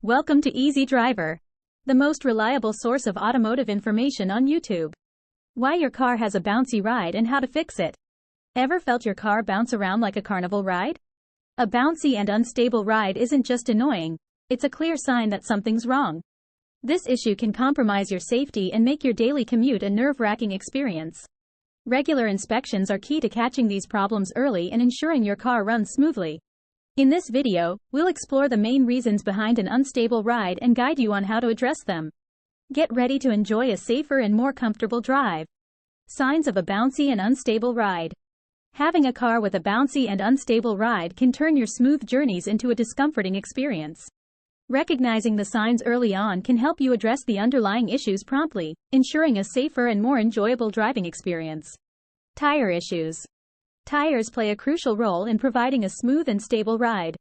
Welcome to Easy Driver, the most reliable source of automotive information on YouTube. Why your car has a bouncy ride and how to fix it. Ever felt your car bounce around like a carnival ride? A bouncy and unstable ride isn't just annoying, it's a clear sign that something's wrong. This issue can compromise your safety and make your daily commute a nerve-wracking experience. Regular inspections are key to catching these problems early and ensuring your car runs smoothly. In this video, we'll explore the main reasons behind an unstable ride and guide you on how to address them. Get ready to enjoy a safer and more comfortable drive. Signs of a bouncy and unstable ride. Having a car with a bouncy and unstable ride can turn your smooth journeys into a discomforting experience. Recognizing the signs early on can help you address the underlying issues promptly, ensuring a safer and more enjoyable driving experience. Tire issues. Tires play a crucial role in providing a smooth and stable ride.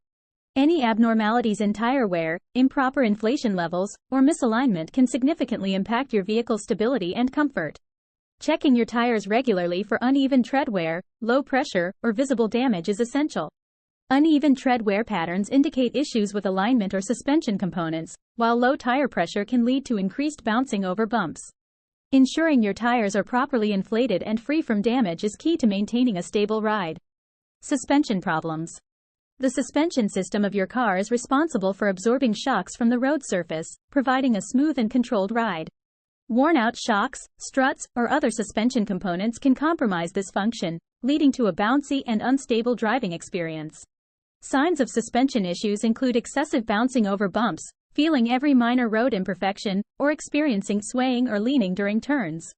Any abnormalities in tire wear, improper inflation levels, or misalignment can significantly impact your vehicle's stability and comfort. Checking your tires regularly for uneven tread wear, low pressure, or visible damage is essential. Uneven tread wear patterns indicate issues with alignment or suspension components, while low tire pressure can lead to increased bouncing over bumps. Ensuring your tires are properly inflated and free from damage is key to maintaining a stable ride. Suspension problems. The suspension system of your car is responsible for absorbing shocks from the road surface, providing a smooth and controlled ride. Worn-out shocks, struts, or other suspension components can compromise this function, leading to a bouncy and unstable driving experience. Signs of suspension issues include excessive bouncing over bumps, feeling every minor road imperfection, or experiencing swaying or leaning during turns.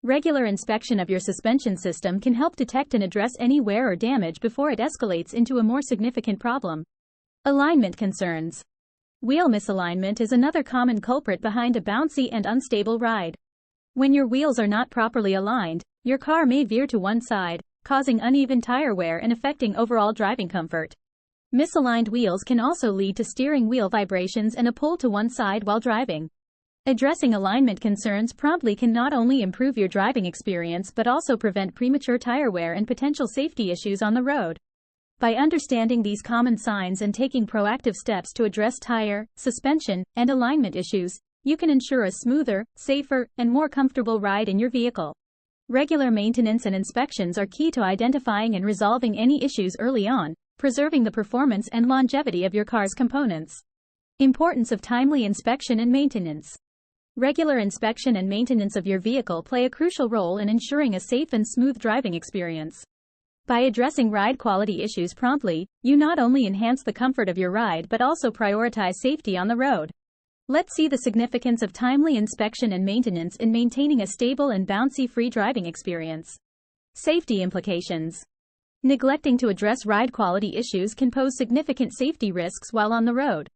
Regular inspection of your suspension system can help detect and address any wear or damage before it escalates into a more significant problem. Alignment concerns. Wheel misalignment is another common culprit behind a bouncy and unstable ride. When your wheels are not properly aligned, your car may veer to one side, causing uneven tire wear and affecting overall driving comfort. Misaligned wheels can also lead to steering wheel vibrations and a pull to one side while driving. Addressing alignment concerns promptly can not only improve your driving experience but also prevent premature tire wear and potential safety issues on the road. By understanding these common signs and taking proactive steps to address tire, suspension, and alignment issues, you can ensure a smoother, safer, and more comfortable ride in your vehicle. Regular maintenance and inspections are key to identifying and resolving any issues early on, preserving the performance and longevity of your car's components. Importance of timely inspection and maintenance. Regular inspection and maintenance of your vehicle play a crucial role in ensuring a safe and smooth driving experience. By addressing ride quality issues promptly, you not only enhance the comfort of your ride but also prioritize safety on the road. Let's see the significance of timely inspection and maintenance in maintaining a stable and bouncy-free driving experience. Safety implications. Neglecting to address ride quality issues can pose significant safety risks while on the road.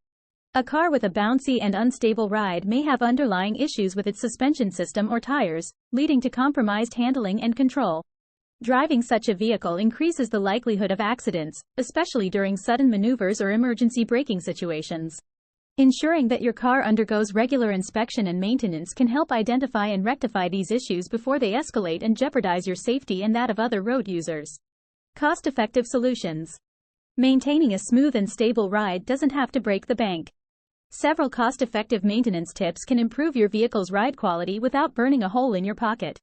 A car with a bouncy and unstable ride may have underlying issues with its suspension system or tires, leading to compromised handling and control. Driving such a vehicle increases the likelihood of accidents, especially during sudden maneuvers or emergency braking situations. Ensuring that your car undergoes regular inspection and maintenance can help identify and rectify these issues before they escalate and jeopardize your safety and that of other road users. Cost-effective solutions. Maintaining a smooth and stable ride doesn't have to break the bank. Several cost-effective maintenance tips can improve your vehicle's ride quality without burning a hole in your pocket.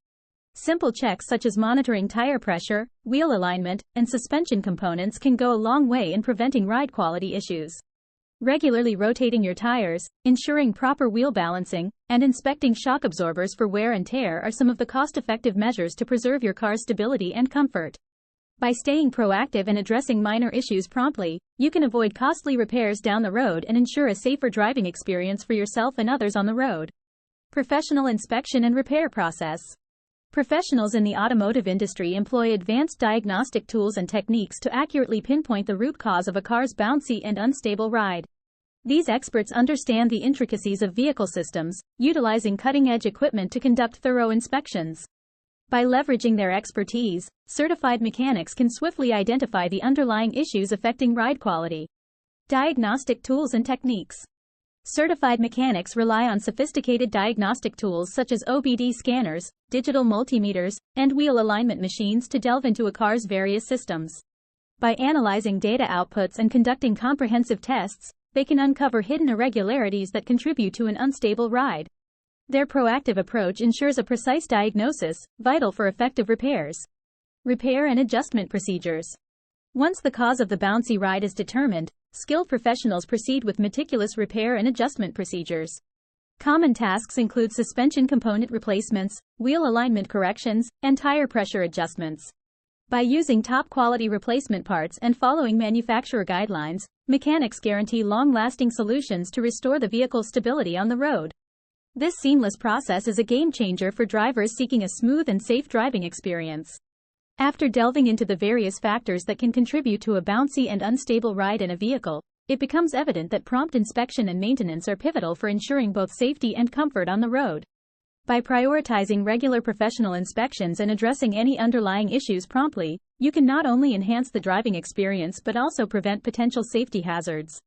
Simple checks such as monitoring tire pressure, wheel alignment, and suspension components can go a long way in preventing ride quality issues. Regularly rotating your tires, ensuring proper wheel balancing, and inspecting shock absorbers for wear and tear are some of the cost-effective measures to preserve your car's stability and comfort. By staying proactive and addressing minor issues promptly, you can avoid costly repairs down the road and ensure a safer driving experience for yourself and others on the road. Professional inspection and repair process. Professionals in the automotive industry employ advanced diagnostic tools and techniques to accurately pinpoint the root cause of a car's bouncy and unstable ride. These experts understand the intricacies of vehicle systems, utilizing cutting-edge equipment to conduct thorough inspections. By leveraging their expertise, certified mechanics can swiftly identify the underlying issues affecting ride quality. Diagnostic tools and techniques. Certified mechanics rely on sophisticated diagnostic tools such as OBD scanners, digital multimeters, and wheel alignment machines to delve into a car's various systems. By analyzing data outputs and conducting comprehensive tests, they can uncover hidden irregularities that contribute to an unstable ride. Their proactive approach ensures a precise diagnosis, vital for effective repairs. Repair and adjustment procedures. Once the cause of the bouncy ride is determined, skilled professionals proceed with meticulous repair and adjustment procedures. Common tasks include suspension component replacements, wheel alignment corrections, and tire pressure adjustments. By using top-quality replacement parts and following manufacturer guidelines, mechanics guarantee long-lasting solutions to restore the vehicle's stability on the road. This seamless process is a game-changer for drivers seeking a smooth and safe driving experience. After delving into the various factors that can contribute to a bouncy and unstable ride in a vehicle, it becomes evident that prompt inspection and maintenance are pivotal for ensuring both safety and comfort on the road. By prioritizing regular professional inspections and addressing any underlying issues promptly, you can not only enhance the driving experience but also prevent potential safety hazards.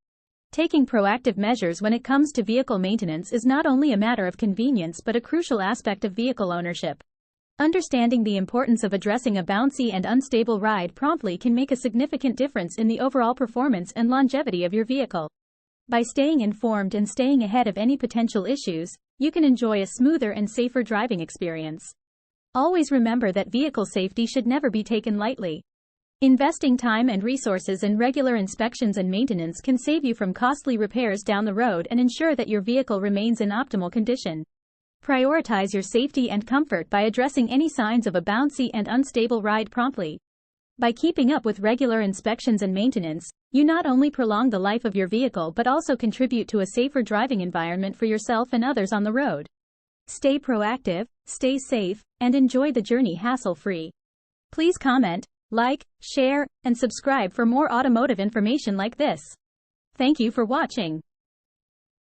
Taking proactive measures when it comes to vehicle maintenance is not only a matter of convenience but a crucial aspect of vehicle ownership. Understanding the importance of addressing a bouncy and unstable ride promptly can make a significant difference in the overall performance and longevity of your vehicle. By staying informed and staying ahead of any potential issues, you can enjoy a smoother and safer driving experience. Always remember that vehicle safety should never be taken lightly. Investing time and resources in regular inspections and maintenance can save you from costly repairs down the road and ensure that your vehicle remains in optimal condition. Prioritize your safety and comfort by addressing any signs of a bouncy and unstable ride promptly. By keeping up with regular inspections and maintenance, you not only prolong the life of your vehicle but also contribute to a safer driving environment for yourself and others on the road. Stay proactive, stay safe, and enjoy the journey hassle-free. Please comment, like, share, and subscribe for more automotive information like this. Thank you for watching.